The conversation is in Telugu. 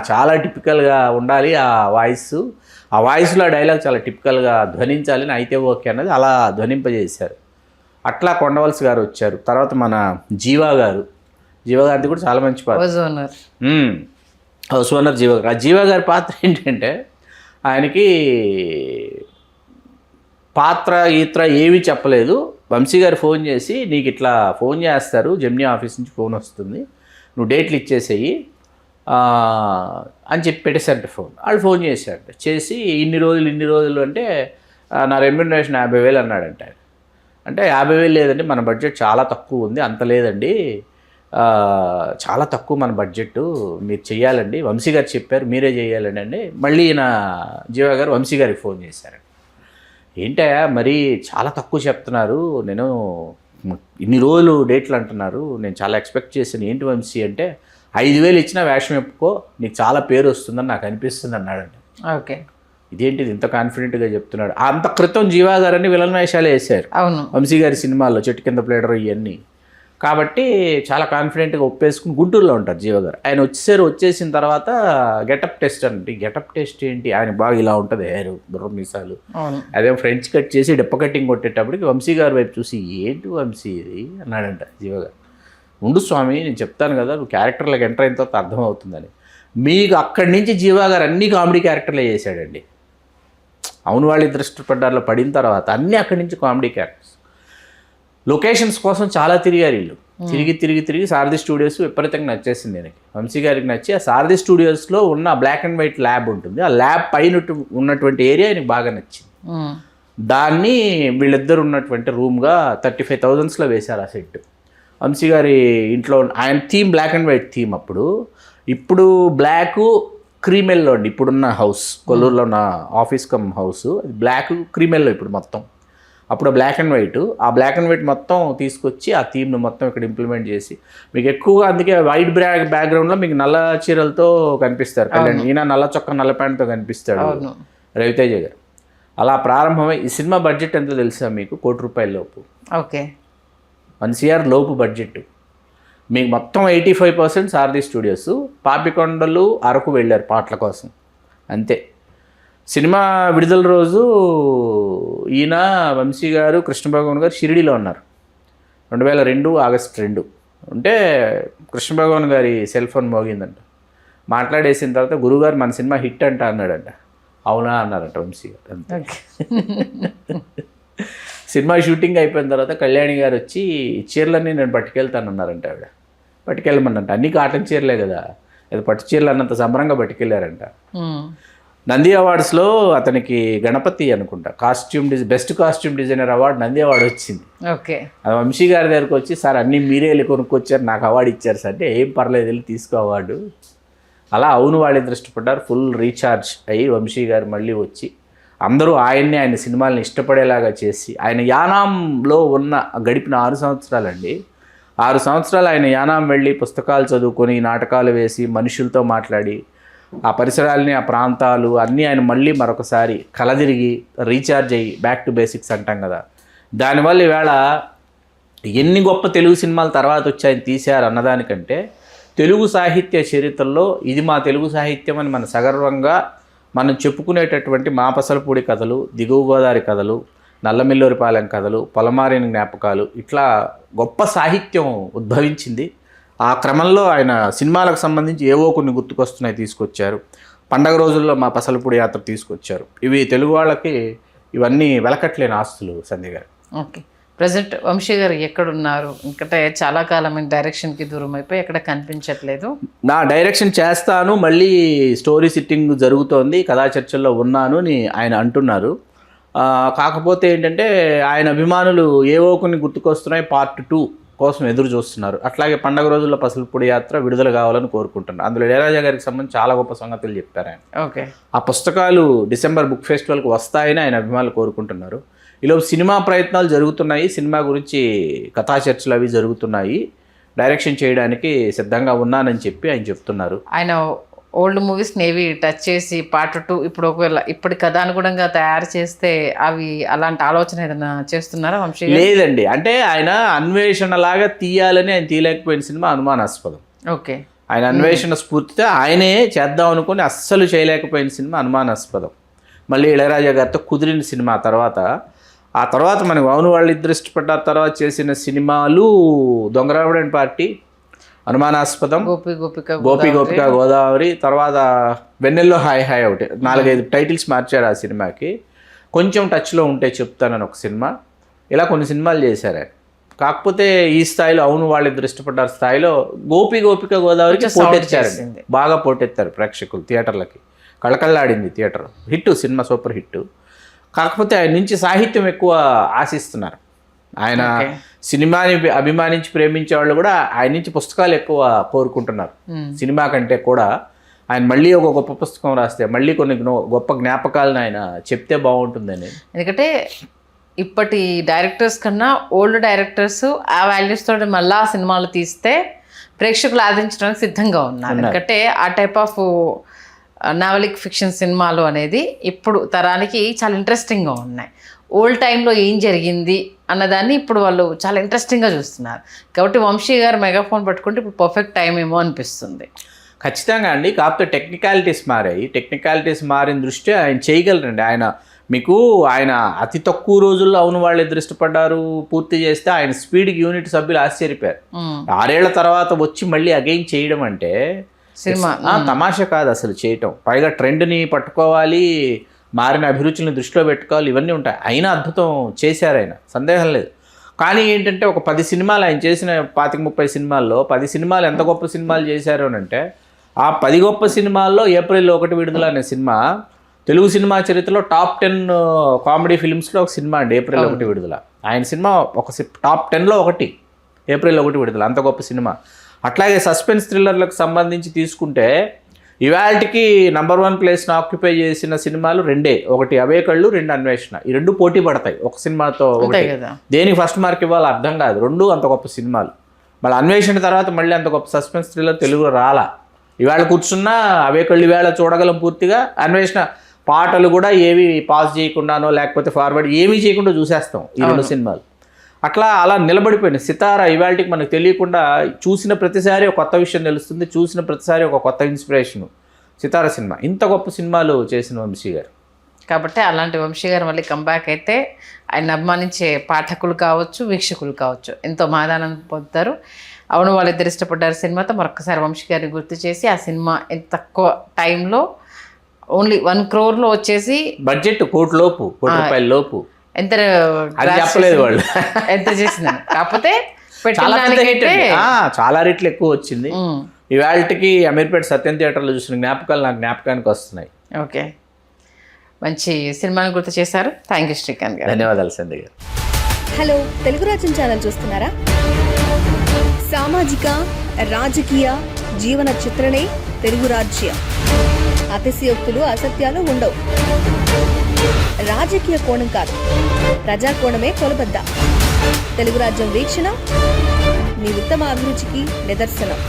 చాలా టిపికల్గా ఉండాలి ఆ వాయిస్లో డైలాగ్ చాలా టిపికల్గా ధ్వనించాలి అని అయితే ఓకే అన్నది అలా ధ్వనింపజేశారు. అట్లా కొండవలసి గారు వచ్చారు. తర్వాత మన జీవా గారిది కూడా చాలా మంచి పాత్ర. హౌస్ ఓనర్ జీవా గారు. ఆ జీవా గారి పాత్ర ఏంటంటే ఆయనకి పాత్ర ఏమీ చెప్పలేదు. వంశీ గారు ఫోన్ చేసి నీకు ఇట్లా ఫోన్ చేస్తారు, జెమినీ ఆఫీస్ నుంచి ఫోన్ వస్తుంది, నువ్వు డేట్లు ఇచ్చేసేయి అని చెప్పి పెట్టేశారంట ఫోన్. వాళ్ళు ఫోన్ చేసి ఇన్ని రోజులు అంటే నా రెమ్యూనరేషన్ 50,000 అన్నాడంట. అంటే 50,000 లేదండి, మన బడ్జెట్ చాలా తక్కువ ఉంది, అంత లేదండి, చాలా తక్కువ మన బడ్జెట్, మీరు చెయ్యాలండి, వంశీ గారు చెప్పారు మీరే చేయాలండి అండి. మళ్ళీ నా జీవా గారు వంశీ గారికి ఫోన్ చేశారు. ఏంటయ్యా మరి చాలా తక్కువ చెప్తున్నారు, నేను ఇన్ని రోజులు డేట్లు అంటున్నారు, నేను చాలా ఎక్స్పెక్ట్ చేశాను, ఏంటి వంశీ అంటే 5,000 ఇచ్చినా వేషం చెప్పుకో, నీకు చాలా పేరు వస్తుందని నాకు అనిపిస్తుంది అన్నాడండి. ఓకే, ఇదేంటిది ఇంత కాన్ఫిడెంట్గా చెప్తున్నాడు. అంత క్రితం జీవా గారని విలన్ వేషాలు వేశారు అవును వంశీ గారి సినిమాల్లో, చెట్టు కింద ప్లేడర్ ఇవన్నీ. కాబట్టి చాలా కాన్ఫిడెంట్గా ఒప్పేసుకుని గుంటూరులో ఉంటారు జీవా గారు. ఆయన వచ్చేసిన తర్వాత గెటప్ టెస్ట్ అంటే, గెటప్ టెస్ట్ ఏంటి, ఆయన బాగా ఇలా ఉంటుంది హెయిర్, బుర్ర మీసాలు, అదే ఫ్రెంచ్ కట్ చేసి డిప్ప కట్టింగ్ కొట్టేటప్పటికి వంశీ గారి వైపు చూసి ఏంటి వంశీ ఇది అన్నాడంట జీవా గారు. ఉండు స్వామి నేను చెప్తాను కదా, నువ్వు క్యారెక్టర్లకు ఎంటర్ అయిన తర్వాత అర్థమవుతుందని. మీకు అక్కడి నుంచి జీవా గారు అన్ని కామెడీ క్యారెక్టర్లే చేశాడండి. అవును వాళ్ళిద్దరు ఇష్టపడ్డారులో పడిన తర్వాత అన్నీ అక్కడి నుంచి కామెడీ క్యారెక్టర్స్. లొకేషన్స్ కోసం చాలా తిరిగారు వీళ్ళు, తిరిగి సారథి స్టూడియోస్ విపరీతంగా నచ్చేసింది ఆయనకి. వంశీ గారికి నచ్చి ఆ సారథి స్టూడియోస్లో ఉన్న బ్లాక్ అండ్ వైట్ ల్యాబ్ ఉంటుంది, ఆ ల్యాబ్ పైన ఉన్నటువంటి ఏరియా ఆయనకి బాగా నచ్చింది. దాన్ని వీళ్ళిద్దరు ఉన్నటువంటి రూమ్గా 35,000 వేశారు ఆ సెట్. వంశీ గారి ఇంట్లో ఆయన theme black and white theme. ఇప్పుడు బ్లాక్ క్రీమెల్లో అండి ఇప్పుడున్న హౌస్, కొల్లూరులో ఉన్న ఆఫీస్ కమ్ హౌస్, అది బ్లాక్ క్రీమెల్లో ఇప్పుడు మొత్తం. అప్పుడు బ్లాక్ అండ్ వైట్, ఆ బ్లాక్ అండ్ వైట్ మొత్తం తీసుకొచ్చి ఆ థీమ్ను మొత్తం ఇక్కడ ఇంప్లిమెంట్ చేసి మీకు ఎక్కువగా, అందుకే వైట్ బ్యాక్గ్రౌండ్లో మీకు నల్ల చీరలతో కనిపిస్తారు కళ్యాణ్, ఈయన నల్ల చొక్క నల్ల ప్యాంట్తో కనిపిస్తాడు రవితేజ గారు. అలా ప్రారంభమై ఈ సినిమా బడ్జెట్ ఎంతో తెలుసా మీకు? ₹1,00,00,000 లోపు. ఓకే, 1 CR లోపు బడ్జెట్. మీకు మొత్తం 85% సారథి స్టూడియోస్, పాపికొండలు అరకు వెళ్ళారు పాటల కోసం అంతే. సినిమా విడుదల రోజు ఈయన వంశీ గారు కృష్ణభగవాన్ గారు షిరిడీలో ఉన్నారు 2002 ఆగస్టు 2. ఉంటే కృష్ణభగవాన్ గారి సెల్ ఫోన్ మోగిందంట. మాట్లాడేసిన తర్వాత గురుగారు మన సినిమా హిట్ అంట అన్నాడంట. అవునా అన్నారంట వంశీ గారు అంతే. సినిమా షూటింగ్ అయిపోయిన తర్వాత కళ్యాణి గారు వచ్చి చీరలన్నీ నేను పట్టుకెళ్తానన్నారంట. ఆవిడ పట్టుకెళ్ళమన్నంట. అన్నీ కాటన్ చీరలే కదా, అది పట్టు చీరలు అన్నంత సంబరంగా పట్టుకెళ్ళారంట. నంది అవార్డ్స్లో అతనికి గణపతి అనుకుంటా best costume designer award Nandi award వచ్చింది. ఓకే, అది వంశీ గారి దగ్గరకు వచ్చి సార్ అన్నీ మీరే వెళ్ళి కొనుక్కొచ్చారు, నాకు అవార్డు ఇచ్చారు సార్ అంటే, ఏం పర్లేదు వెళ్ళి తీసుకో అవార్డు. అలా అవును వాళ్ళిద్దరు ఇష్టపడ్డారు. ఫుల్ రీఛార్జ్ అయ్యి వంశీ గారు మళ్ళీ వచ్చి అందరూ ఆయన సినిమాలను ఇష్టపడేలాగా చేసి, ఆయన యానాంలో గడిపిన 6 సంవత్సరాలండి. 6 సంవత్సరాలు ఆయన యానాం వెళ్ళి పుస్తకాలు చదువుకొని, నాటకాలు వేసి, మనుషులతో మాట్లాడి, ఆ పరిసరాలని, ఆ ప్రాంతాలు అన్నీ ఆయన మళ్ళీ మరొకసారి కలదిరిగి రీఛార్జ్ అయ్యి బ్యాక్ టు బేసిక్స్ అంటాం కదా. దానివల్ల ఈవేళ ఎన్ని గొప్ప తెలుగు సినిమాలు తర్వాత వచ్చి ఆయన తీశారు అన్నదానికంటే, తెలుగు సాహిత్య చరిత్రలో ఇది మా తెలుగు సాహిత్యం అని మన సగర్వంగా మనం చెప్పుకునేటటువంటి మాపసలపూడి కథలు, దిగువ గోదావరి కథలు, నల్లమిల్లూరిపాలెం కథలు, పొలమారిన జ్ఞాపకాలు, ఇట్లా గొప్ప సాహిత్యం ఉద్భవించింది. ఆ క్రమంలో ఆయన సినిమాలకు సంబంధించి ఏవో కొన్ని గుర్తుకొస్తున్నాయి తీసుకొచ్చారు. పండగ రోజుల్లో మా పసలపూడి యాత్ర తీసుకొచ్చారు. ఇవి తెలుగు వాళ్ళకి ఇవన్నీ వెలకట్లేని ఆస్తులు సంధ్య గారు. ఓకే, ప్రజెంట్ వంశీ గారు ఎక్కడున్నారు? ఇంకటే చాలా కాలం డైరెక్షన్కి దూరం అయిపోయి ఎక్కడ కనిపించట్లేదు. నా డైరెక్షన్ చేస్తాను, మళ్ళీ స్టోరీ సిట్టింగ్ జరుగుతోంది, కథా చర్చల్లో ఉన్నాను అని ఆయన అంటున్నారు. కాకపోతే ఏంటంటే ఆయన అభిమానులు ఏవో కొన్ని గుర్తుకొస్తున్నాయి పార్ట్ 2 కోసం ఎదురు చూస్తున్నారు. అట్లాగే పండగ రోజుల్లో పసలపూడి యాత్ర విడుదల కావాలని కోరుకుంటున్నారు. అందులో ఇళయరాజా గారికి సంబంధించి చాలా గొప్ప సంగతులు చెప్పారు ఆయన. ఓకే, ఆ పుస్తకాలు డిసెంబర్ బుక్ ఫెస్టివల్కి వస్తాయని ఆయన అభిమానులు కోరుకుంటున్నారు. ఈలోపు సినిమా ప్రయత్నాలు జరుగుతున్నాయి, సినిమా గురించి కథా చర్చలు అవి జరుగుతున్నాయి, డైరెక్షన్ చేయడానికి సిద్ధంగా ఉన్నానని చెప్పి ఆయన చెప్తున్నారు. ఆయన ఓల్డ్ మూవీస్ నేవి టచ్ చేసి పార్ట్ 2 ఇప్పుడు ఒకవేళ ఇప్పటి కథానుగుణంగా తయారు చేస్తే అవి అలాంటి ఆలోచన ఏదైనా చేస్తున్నారా వంశీ? లేదండి, అంటే ఆయన అన్వేషణ లాగా తీయాలని ఆయన తీయలేకపోయిన సినిమా అనుమానాస్పదం. ఓకే, ఆయన అన్వేషణ స్ఫూర్తితో ఆయనే చేద్దాం అనుకుని అస్సలు చేయలేకపోయిన సినిమా అనుమానాస్పదం. మళ్ళీ ఇళయరాజా గారితో కుదిరిన సినిమా తర్వాత, ఆ తర్వాత మనకు అవును వాళ్ళిద్దరు ఇష్టపడ్డారు తర్వాత చేసిన సినిమాలు దొంగరావుడు అండ్ పార్టీ, అనుమానాస్పదం, గోపి గోపిక గోదావరి, తర్వాత వెన్నెల్లో హాయ్ హాయ్ ఒకటి, 4-5 టైటిల్స్ మార్చారు ఆ సినిమాకి. కొంచెం టచ్లో ఉంటే చెప్తానని ఒక సినిమా, ఇలా కొన్ని సినిమాలు చేశారు. కాకపోతే ఈ స్థాయిలో అవును వాళ్ళిద్దరు ఇష్టపడ్డారు స్థాయిలో గోపి గోపిక గోదావరికి పోటెత్తారండి, బాగా పోటెత్తారు ప్రేక్షకులు, థియేటర్లకి కళకళ్ళాడింది థియేటర్, హిట్ సినిమా, సూపర్ హిట్. కాకపోతే ఆయన నుంచి సాహిత్యం ఎక్కువ ఆశిస్తున్నారు. ఆయన సినిమాని అభిమానించి ప్రేమించే వాళ్ళు కూడా ఆయన నుంచి పుస్తకాలు ఎక్కువ కోరుకుంటున్నారు సినిమా కంటే కూడా. ఆయన మళ్ళీ ఒక గొప్ప పుస్తకం రాస్తే మళ్ళీ కొన్ని గొప్ప జ్ఞాపకాలను ఆయన చెప్తే బాగుంటుందని. ఎందుకంటే ఇప్పటి డైరెక్టర్స్ కన్నా ఓల్డ్ డైరెక్టర్స్ ఆ వాల్యూస్ తోటి మళ్ళీ ఆ సినిమాలు తీస్తే ప్రేక్షకులు ఆదరించడానికి సిద్ధంగా ఉన్నారు. ఎందుకంటే ఆ టైప్ ఆఫ్ నావలిక్ ఫిక్షన్ సినిమాలు అనేది ఇప్పుడు తరానికి చాలా ఇంట్రెస్టింగ్గా ఉన్నాయి. ఓల్డ్ టైంలో ఏం జరిగింది అన్నదాన్ని ఇప్పుడు వాళ్ళు చాలా ఇంట్రెస్టింగ్గా చూస్తున్నారు. కాబట్టి వంశీ గారు మెగాఫోన్ పట్టుకుంటే ఇప్పుడు పర్ఫెక్ట్ టైం ఏమో అనిపిస్తుంది. ఖచ్చితంగా అండి. కాకపోతే టెక్నికాలిటీస్ మారాయి. టెక్నికాలిటీస్ మారిన దృష్టి ఆయన చేయగలరండి. ఆయన అతి తక్కువ రోజుల్లో అవును వాళ్ళు ఇద్దరు ఇష్టపడ్డారు పూర్తి చేస్తే ఆయన స్పీడ్కి యూనిట్ సభ్యులు ఆశ్చర్యపోయారు. 6 ఏళ్ల తర్వాత వచ్చి మళ్ళీ అగైన్ చేయడం అంటే సినిమా తమాషా కాదు అసలు చేయటం. పైగా ట్రెండ్ని పట్టుకోవాలి, మారిన అభిరుచులను దృష్టిలో పెట్టుకోవాలి, ఇవన్నీ ఉంటాయి. అయినా అద్భుతం చేశారు ఆయన, సందేహం లేదు. కానీ ఏంటంటే ఒక 10 సినిమాలు ఆయన చేసిన 25-30 సినిమాల్లో 10 సినిమాలు ఎంత గొప్ప సినిమాలు చేశారు అని అంటే, ఆ 10 గొప్ప సినిమాల్లో ఏప్రిల్ 1 విడుదల అనే సినిమా తెలుగు సినిమా చరిత్రలో టాప్ 10 కామెడీ ఫిల్మ్స్లో ఒక సినిమా అండి. ఏప్రిల్ 1 విడుదల ఆయన సినిమా ఒక టాప్ 10లో ఒకటి, ఏప్రిల్ 1 విడుదల, అంత గొప్ప సినిమా. అట్లాగే సస్పెన్స్ థ్రిల్లర్లకు సంబంధించి తీసుకుంటే ఇవాళకి నంబర్ 1 ప్లేస్ని ఆక్యుపై చేసిన సినిమాలు 2, ఒకటి అవే కళ్ళు, 2 అన్వేషణ. ఈ 2 పోటీ పడతాయి ఒక సినిమాతో ఒకటి. దేనికి ఫస్ట్ మార్క్ ఇవ్వాలో అర్థం కాదు, 2 అంత గొప్ప సినిమాలు. మళ్ళీ అన్వేషణ తర్వాత మళ్ళీ అంత గొప్ప సస్పెన్స్ థ్రిల్లర్ తెలుగులో రాలా. ఇవాళ కూర్చున్నా అవే కళ్ళు ఇవాళ చూడగలం పూర్తిగా. అన్వేషణ పాటలు కూడా ఏవి పాజ్ చేయకుండానో లేకపోతే ఫార్వర్డ్ ఏమీ చేయకుండా చూసేస్తాం ఈ 2 సినిమాలు. అలా నిలబడిపోయింది. సితార ఇవాళకి మనకు తెలియకుండా చూసిన ప్రతిసారి ఒక కొత్త విషయం తెలుస్తుంది, చూసిన ప్రతిసారి ఒక కొత్త ఇన్స్పిరేషన్. సితార సినిమా ఇంత గొప్ప సినిమాలు చేసిన వంశీ గారు. కాబట్టి అలాంటి వంశీ గారు మళ్ళీ కంబ్యాక్ అయితే ఆయన అభిమానించే పాఠకులు కావచ్చు, వీక్షకులు కావచ్చు ఎంతో మాదానందం పొందుతారు. అవును వాళ్ళిద్దరు ఇష్టపడ్డారు సినిమాతో మరొకసారి వంశీ గారిని గుర్తు చేసి ఆ సినిమా ఎంత తక్కువ టైంలో ఓన్లీ 1 crore వచ్చేసి బడ్జెట్ ₹1 కోటి ఎంత చెప్పలేదు వాళ్ళు ఎంత చేసిందని. కాకపోతే చాలా రేట్లు ఎక్కువ వచ్చింది. ఇవాళకి అమీర్పేట సత్యం థియేటర్లో చూసిన జ్ఞాపకాలు నాకు జ్ఞాపకానికి వస్తున్నాయి. ఓకే, మంచి సినిమాని గుర్తు చేశారు. థ్యాంక్ యూ శ్రీకాంత్ గారు. ధన్యవాదాలు సంధ్య గారు. హలో, తెలుగు రాజ్యం ఛానల్ చూస్తున్నారా? సామాజిక, రాజకీయ, జీవన చిత్రణే తెలుగు రాజ్యం. అతిశయోక్తులు, అసత్యాలు ఉండవు. రాజకీయ కోణం కాదు, ప్రజా కోణమే కొలబద్ద. తెలుగు రాజ్యం వీక్షణ మీ ఉత్తమ అభిరుచికి నిదర్శనం.